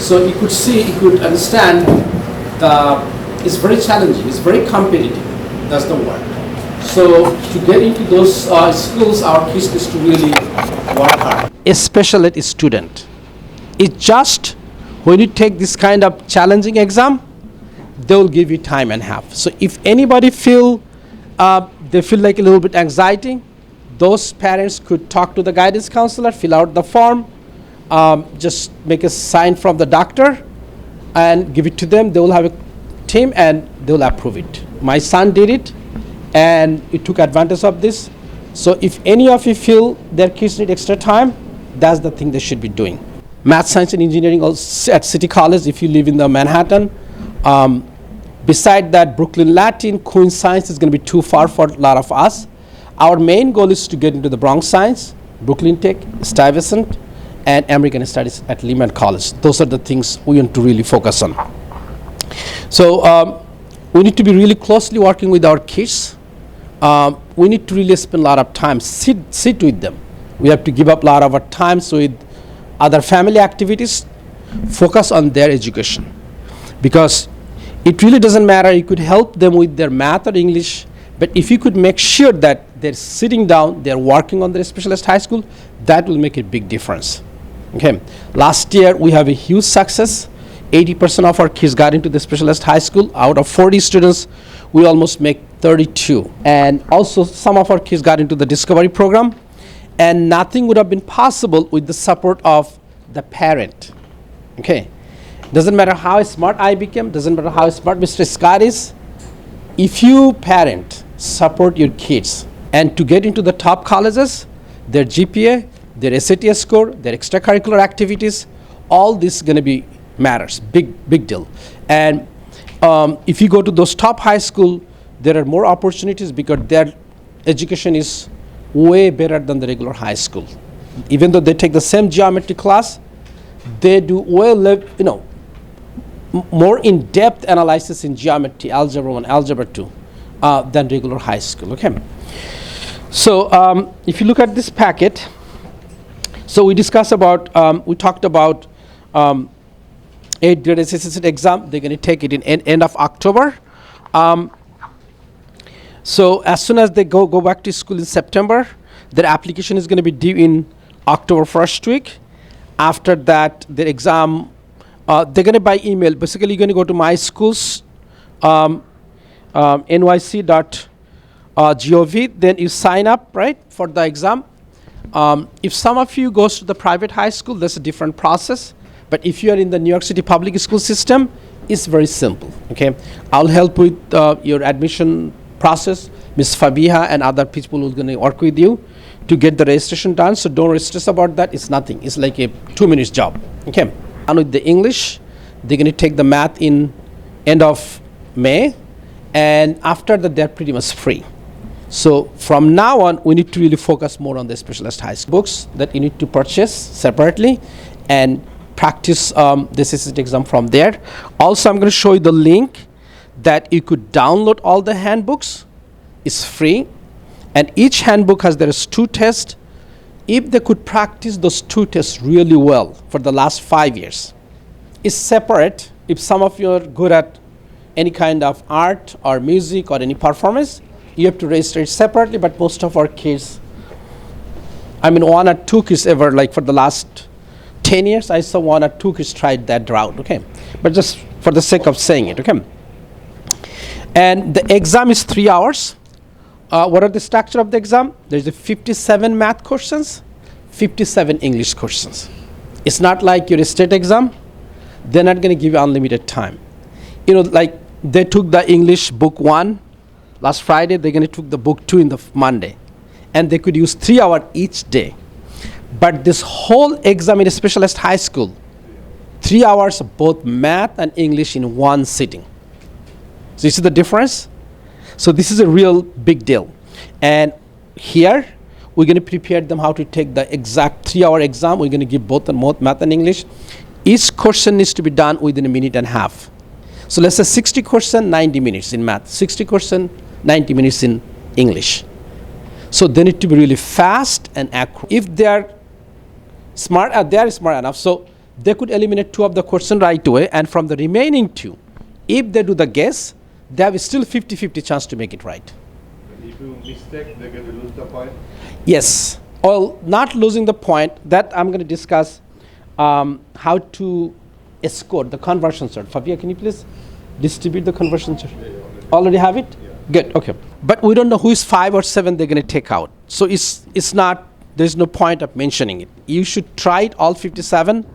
So you could see, you could understand it's very challenging, it's very competitive. That's the word. So to get into those schools, our kids is to really work hard. A special ed student, it's just when you take this kind of challenging exam, they will give you time and a half. So if anybody they feel like a little bit anxiety, those parents could talk to the guidance counselor, fill out the form, just make a sign from the doctor and give it to them. They will have a team and they will approve it. My son did it and he took advantage of this. So if any of you feel their kids need extra time, that's the thing they should be doing. Math, science and engineering also at City College if you live in the Manhattan. Beside that, Brooklyn Latin, Queens Science is going to be too far for a lot of us. Our main goal is to get into the Bronx Science, Brooklyn Tech, Stuyvesant, and American Studies at Lehman College. Those are the things we want to really focus on. So we need to be really closely working with our kids. We need to really spend a lot of time, sit with them. We have to give up a lot of our times with other family activities, focus on their education. Because it really doesn't matter, you could help them with their math or English, but if you could make sure that they're sitting down, they're working on their specialist high school, that will make a big difference. Okay, last year we have a huge success. 80% of our kids got into the specialist high school. Out of 40 students, we almost make 32. And also some of our kids got into the Discovery program, and nothing would have been possible with the support of the parent. Okay. Doesn't matter how smart I became, doesn't matter how smart Mr. Scott is. If you parent support your kids and to get into the top colleges, their GPA, their SAT score, their extracurricular activities, all this is going to be matters, big deal. And if you go to those top high school, there are more opportunities because their education is way better than the regular high school. Even though they take the same geometry class, they do more in-depth analysis in geometry, algebra 1, algebra 2 than regular high school. Okay. So if you look at this packet, so we talked about 8th grade SSC exam. They're going to take it in end of October. So as soon as they go back to school in September, their application is going to be due in October 1st week. After that, their exam, they're going to by email. Basically, you're going to go to my schools, nyc.gov. Then you sign up, right, for the exam. If some of you goes to the private high school, that's a different process. But if you are in the New York City public school system, it's very simple. Okay, I'll help with your admission process. Ms. Fabiha and other people who are going to work with you to get the registration done. So don't stress about that. It's nothing. It's like a 2-minute job. Okay. And with the English, they're going to take the math in end of May, and after that they're pretty much free. So from now on, we need to really focus more on the specialist high school books that you need to purchase separately and practice this SST exam from there. Also, I'm going to show you the link that you could download all the handbooks. It's free, and each handbook there's 2 tests. If they could practice those 2 tests really well for the last 5 years, it's separate. If some of you are good at any kind of art or music or any performance, you have to register it separately. But most of our kids, 1 or 2 kids ever, like for the last 10 years, I saw 1 or 2 kids tried that route. Okay, but just for the sake of saying it. Okay, and the exam is 3 hours. What are the structure of the exam? There's a 57 math questions, 57 English questions. It's not like your state exam. They're not going to give you unlimited time. Like they took the English book 1 last Friday, they're going to took the book 2 in the Monday. And they could use 3 hours each day. But this whole exam in a specialist high school, 3 hours of both math and English in one sitting. So you see the difference? So this is a real big deal. And here, we're going to prepare them how to take the exact 3-hour exam. We're going to give both math and English. Each question needs to be done within 1.5 minutes. So let's say 60 question, 90 minutes in math. 60 question, 90 minutes in English. So they need to be really fast and accurate. If they are smart enough, so they could eliminate 2 of the question right away, and from the remaining 2, if they do the guess, they have still 50-50 chance to make it right. If you mistake, they're going to lose the point? Yes. Well, not losing the point, that I'm going to discuss how to score the conversion chart. Fabia, can you please distribute the conversion chart? Already have it? Yeah. Good, okay. But we don't know who is 5 or 7 they're going to take out. So it's not, there's no point of mentioning it. You should try it, all 57.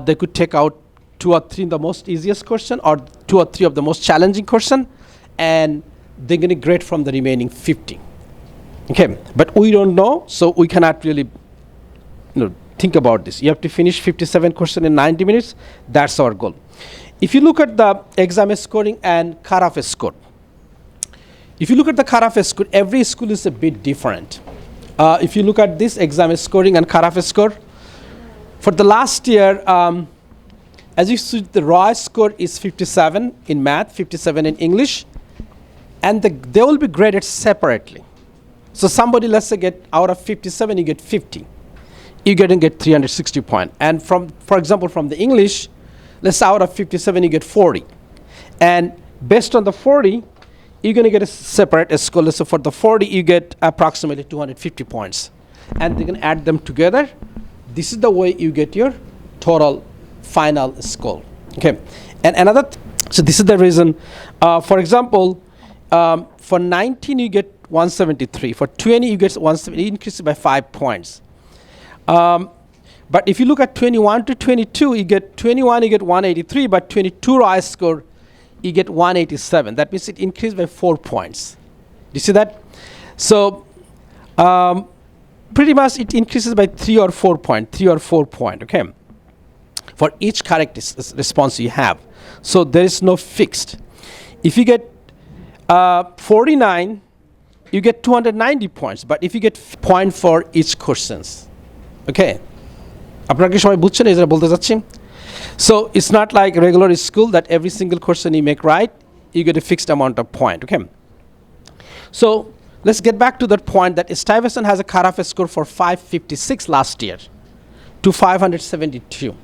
They could take out 2 or 3 in the most easiest question, or 2 or 3 of the most challenging question, and they're going to grade from the remaining 50. Okay, but we don't know, so we cannot really think about this. You have to finish 57 questions in 90 minutes. That's our goal. If you look at the exam scoring and cutoff score, if you look at the cutoff score, every school is a bit different. If you look at this exam scoring and cutoff score, for the last year, as you see, the raw score is 57 in math, 57 in English, and they will be graded separately. So somebody, let's say, get out of 57, you get 50. You're going to get 360 points. And for example, from the English, let's say out of 57, you get 40. And based on the 40, you're going to get a separate score. So for the 40, you get approximately 250 points. And they're going to add them together. This is the way you get your total final score. Okay. And so this is the reason. For example, for 19, you get 173. For 20, you get 170. It increases by 5 points. But if you look at 21 to 22, you get 21, you get 183, but 22 raw score, you get 187. That means it increased by 4 points. Do you see that? So pretty much it increases by 3 or 4 points, okay, for each correct response you have. So there is no fixed. If you get 49, you get 290 points, but if you get point for each questions, okay. আপনারা কি সবাই বুঝছেন এই যে বলতে যাচ্ছি? So it's not like regular school that every single question you make right, you get a fixed amount of point, okay. So let's get back to that point that Stuyvesant has a cutoff score for 556 last year to 572,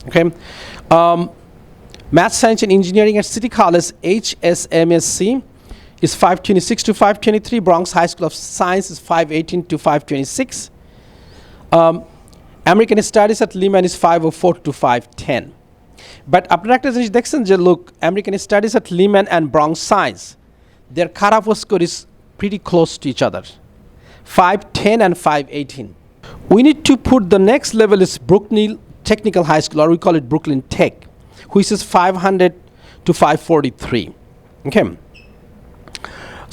okay. Math, Science and Engineering at City College, HSMSC, is 526 to 523. Bronx High School of Science is 518 to 526. American Studies at Lehman is 504 to 510. But আপনারা একটা জিনিস দেখছেন যে look, American Studies at Lehman and Bronx Science, their cutoff score is pretty close to each other, 510 and 518. We need to put the next level is Brookneal Technical High School, or we call it Brooklyn Tech, which is 500 to 543. Okay.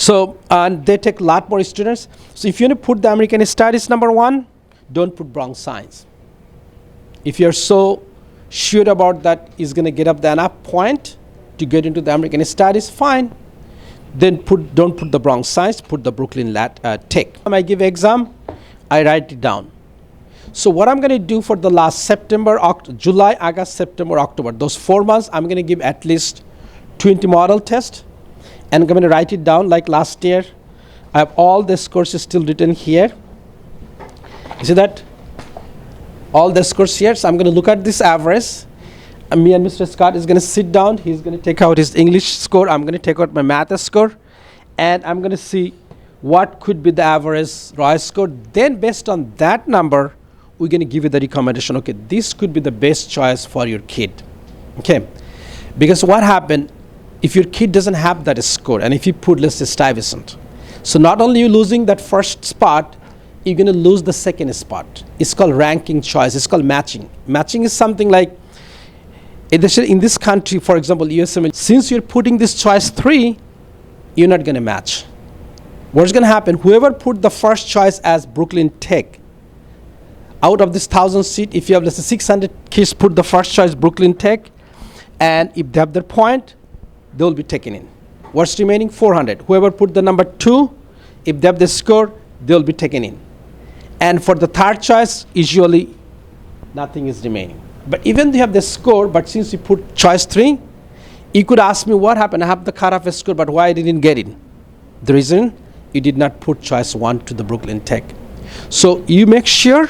So and they take a lot more students. So if you want to put the American Studies number 1, don't put Bronx Science. If you're so sure about that is going to get up the enough point to get into the American Studies, fine. Then don't put the Bronx Science, put the Brooklyn Tech. When I give exam, I write it down. So what I'm going to do for the last July, August, September, October, those 4 months, I'm going to give at least 20 model tests, and I'm going to write it down like last year. I have all the scores still written here. You see that? All the scores here. So I'm going to look at this average. And me and Mr. Scott is going to sit down. He's going to take out his English score. I'm going to take out my math score. And I'm going to see what could be the average raw score. Then based on that number, we're going to give you the recommendation. Okay, this could be the best choice for your kid. Okay. Because what happened, if your kid doesn't have that score, and if you put, let's say, Stuyvesant, so not only you losing that first spot, you're going to lose the second spot. It's called ranking choice. It's called matching. Matching is something like, in this country, for example, USM, since you're putting this choice 3, you're not going to match. What's going to happen? Whoever put the first choice as Brooklyn Tech, out of this 1,000 seat, if you have, let's say, 600 kids put the first choice Brooklyn Tech, and if they have their point, they will be taken in. What's remaining? 400. Whoever put the number 2, if they have the score, they will be taken in. And for the third choice, usually nothing is remaining. But even they have the score, but since you put choice 3, you could ask me what happened. I have the cutoff score, but why I didn't get it? The reason, you did not put choice 1 to the Brooklyn Tech. So you make sure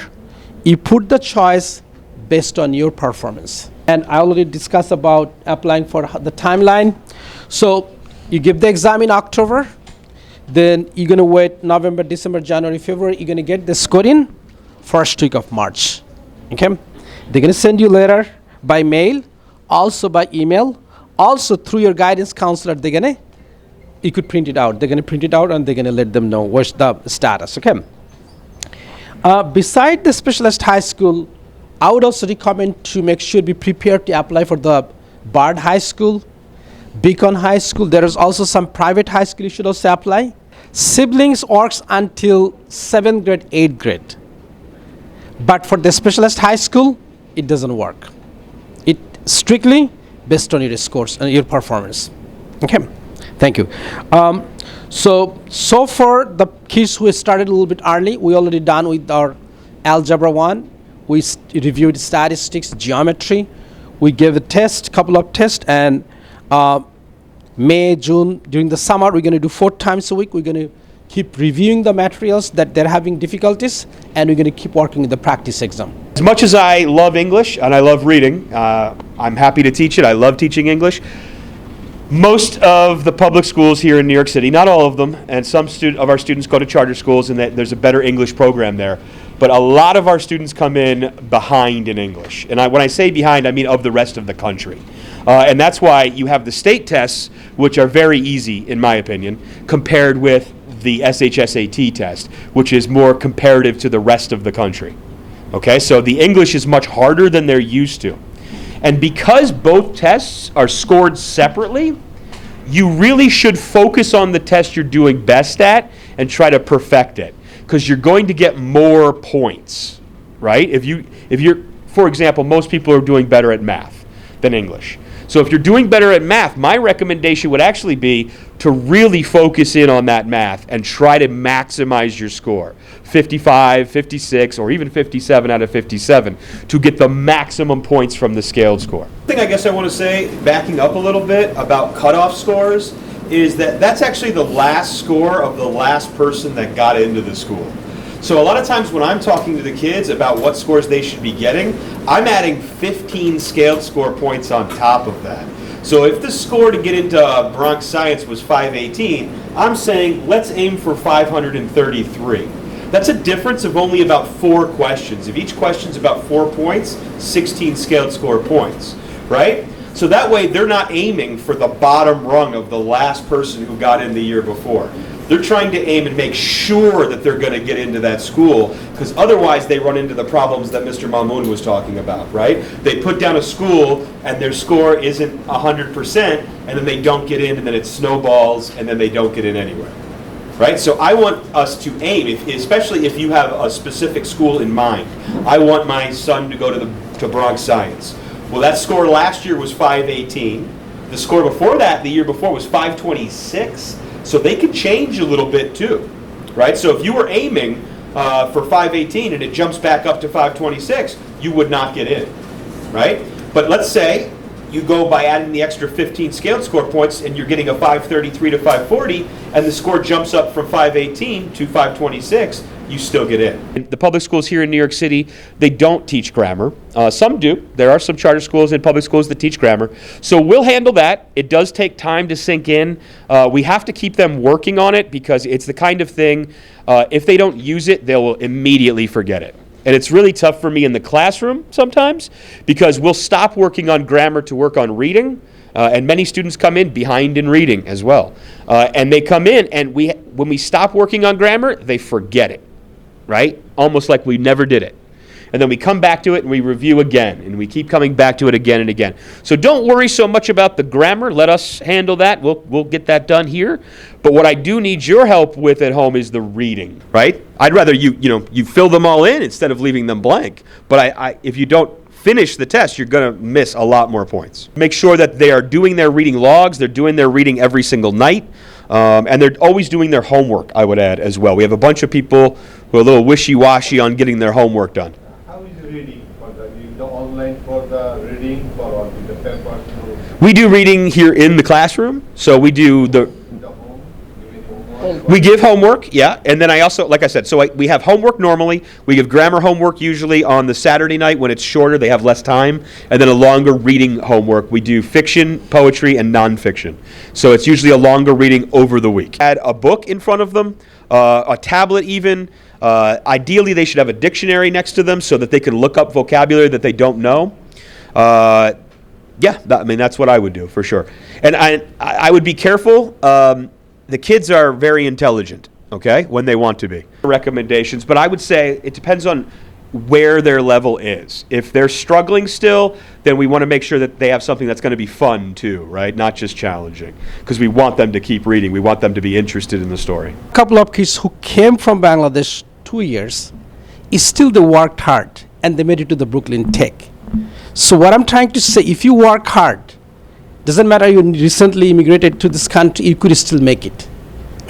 you put the choice based on your performance. And I already discussed about applying for the timeline. So you give the exam in October, then you're going to wait November, December, January, February. You're going to get the score in first week of March. Okay? They're going to send you letter by mail, also by email, also through your guidance counselor. You could print it out. They're going to print it out and they're going to let them know what's the status. Okay? Beside the specialized high school, I would also recommend to make sure be prepared to apply for the Bard High School, Beacon High School. There is also some private high school you should also apply. Siblings works until 7th grade, 8th grade. But for the specialized high school, it doesn't work. It strictly based on your scores and your performance. Okay, thank you. So far the kids who started a little bit early, we already done with our Algebra 1. We reviewed statistics, geometry. We gave a test, couple of tests, and May, June, during the summer, we're going to do 4 times a week. We're going to keep reviewing the materials that they're having difficulties, and we're going to keep working with the practice exam. As much as I love English and I love reading, I'm happy to teach it. I love teaching English. Most of the public schools here in New York City, not all of them, and some of our students go to charter schools, and there's a better English program there. But a lot of our students come in behind in English. And when I say behind, I mean of the rest of the country. And that's why you have the state tests, which are very easy, in my opinion, compared with the SHSAT test, which is more comparative to the rest of the country. Okay, so the English is much harder than they're used to. And because both tests are scored separately, you really should focus on the test you're doing best at and try to perfect it, because you're going to get more points, right? If you're, for example, most people are doing better at math than English. So if you're doing better at math, my recommendation would actually be to really focus in on that math and try to maximize your score. 55, 56, or even 57 out of 57 to get the maximum points from the scaled score. The thing I guess I want to say, backing up a little bit about cutoff scores, is that that's actually the last score of the last person that got into the school. So a lot of times when I'm talking to the kids about what scores they should be getting, I'm adding 15 scaled score points on top of that. So if the score to get into Bronx Science was 518, I'm saying let's aim for 533. That's a difference of only about 4 questions. If each question's about 4 points, 16 scaled score points, right? So that way they're not aiming for the bottom rung of the last person who got in the year before. They're trying to aim and make sure that they're going to get into that school, because otherwise they run into the problems that Mr. Mamoun was talking about, right? They put down a school and their score isn't 100%, and then they don't get in, and then it snowballs, and then they don't get in anywhere, right? So I want us to aim, especially if you have a specific school in mind. I want my son to go to Bronx Science. Well, that score last year was 518. The score before that, the year before, was 526. So they could change a little bit too, right? So if you were aiming for 518 and it jumps back up to 526, you would not get in, right? But let's say you go by adding the extra 15 scaled score points and you're getting a 533 to 540, and the score jumps up from 518 to 526, you still get in. The public schools here in New York City, they don't teach grammar. Some do. There are some charter schools and public schools that teach grammar. So we'll handle that. It does take time to sink in. We have to keep them working on it, because it's the kind of thing, if they don't use it, they will immediately forget it. And it's really tough for me in the classroom sometimes, because we'll stop working on grammar to work on reading. And many students come in behind in reading as well. And they come in, and when we stop working on grammar, they forget it, right? Almost like we never did it. And then we come back to it and we review again, and we keep coming back to it again and again. So don't worry so much about the grammar. Let us handle that. We'll get that done here. But what I do need your help with at home is the reading, right? I'd rather you fill them all in instead of leaving them blank. But if you don't finish the test, you're going to miss a lot more points. Make sure that they are doing their reading logs. They're doing their reading every single night. And they're always doing their homework, I would add, as well. We have a bunch of people who are a little wishy-washy on getting their homework done. How is reading for the online for the reading for all the papers? We do reading here in the classroom. So we do the home, We give homework, yeah, and then I also, like I said, we have homework normally. We give grammar homework usually on the Saturday night when it's shorter, they have less time, and then a longer reading homework. We do fiction, poetry, and nonfiction. So it's usually a longer reading over the week. Add a book in front of them, a tablet even. Ideally, they should have a dictionary next to them so that they can look up vocabulary that they don't know. That's what I would do for sure. And I would be careful. The kids are very intelligent, okay, when they want to be. Recommendations, but I would say it depends on where their level is. If they're struggling still, then we want to make sure that they have something that's going to be fun too, right? Not just challenging, because we want them to keep reading. We want them to be interested in the story. A couple of kids who came from Bangladesh 2 years, still they worked hard and they made it to the Brooklyn Tech. So what I'm trying to say, if you work hard, doesn't matter you recently immigrated to this country, you could still make it,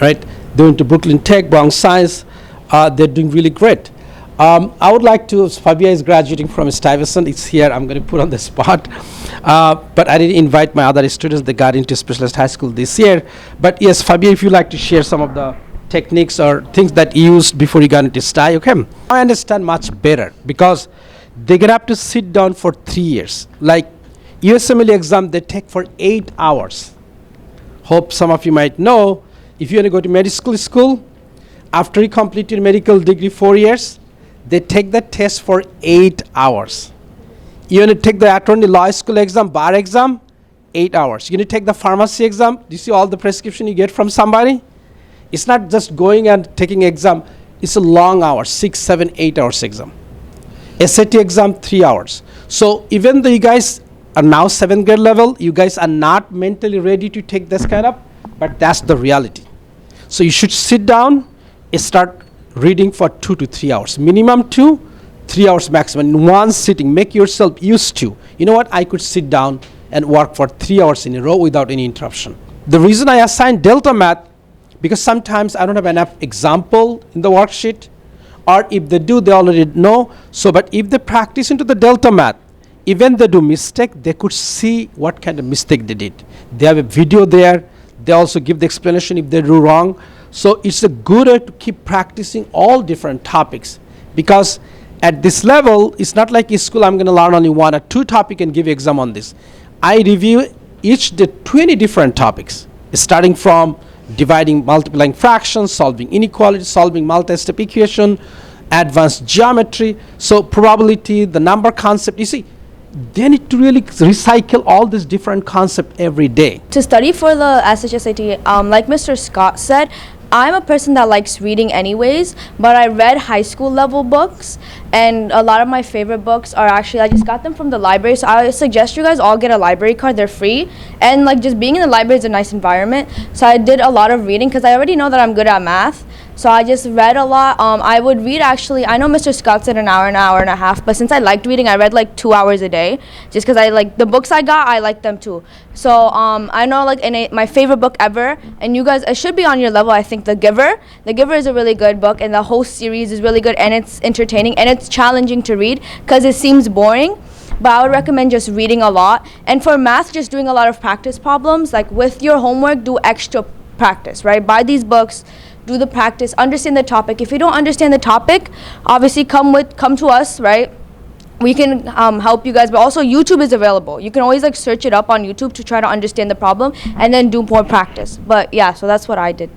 right? They went to Brooklyn Tech, Bronx Science, they're doing really great. I would like to, Fabia is graduating from Stuyvesant, it's here, I'm going to put on the spot. But I didn't invite my other students that got into Specialized High School this year. But yes, Fabia, if you'd like to share some of the techniques or things that you used before you got into STY, okay? I understand much better because they're going to have to sit down for 3 years. Like USMLE exam, they take for 8 hours. Hope some of you might know, if you want to go to medical school, after you complete your medical degree 4 years, they take the test for 8 hours. You want to take the attorney law school exam, bar exam, 8 hours. You need to take the pharmacy exam. Do you see all the prescription you get from somebody? It's not just going and taking exam. It's a long hour, 6, 7, 8 hours exam. SAT exam, 3 hours. So even though you guys are now 7th grade level, you guys are not mentally ready to take this kind of, but that's the reality. So you should sit down and start reading for 2 to 3 hours. Minimum 2, 3 hours maximum. In one sitting, make yourself used to. You know what? I could sit down and work for 3 hours in a row without any interruption. The reason I assigned Delta Math, because sometimes I don't have enough example in the worksheet, or if they do, they already know. So, but if they practice into the Delta Math, even they do mistake, they could see what kind of mistake they did. They have a video there. They also give the explanation if they do wrong. So it's a good way to keep practicing all different topics, because at this level, it's not like in school I'm going to learn only 1 or 2 topics and give exam on this. I review each the 20 different topics, starting from dividing, multiplying fractions, solving inequality, solving multi-step equation, advanced geometry, so probability, the number concept. You see, they need to really recycle all these different concepts every day. To study for the SHSAT, like Mr. Scott said, I'm a person that likes reading anyways, but I read high school level books, and a lot of my favorite books are actually, I just got them from the library, so I suggest you guys all get a library card. They're free, and like just being in the library is a nice environment. So I did a lot of reading because I already know that I'm good at math. So I just read a lot. I would read actually, I know Mr. Scott said an hour and a half, but since I liked reading, I read like 2 hours a day, just because I like the books I got, I liked them too. So I know like my favorite book ever, and you guys, it should be on your level, I think, The Giver. The Giver is a really good book, and the whole series is really good, and it's entertaining, and it's challenging to read because it seems boring. But I would recommend just reading a lot. And for math, just doing a lot of practice problems. Like with your homework, do extra practice, right? Buy these books, do the practice, understand the topic. If you don't understand the topic, obviously come to us, right? We can help you guys, but also YouTube is available. You can always like search it up on YouTube to try to understand the problem and then do more practice. But yeah, so that's what I did.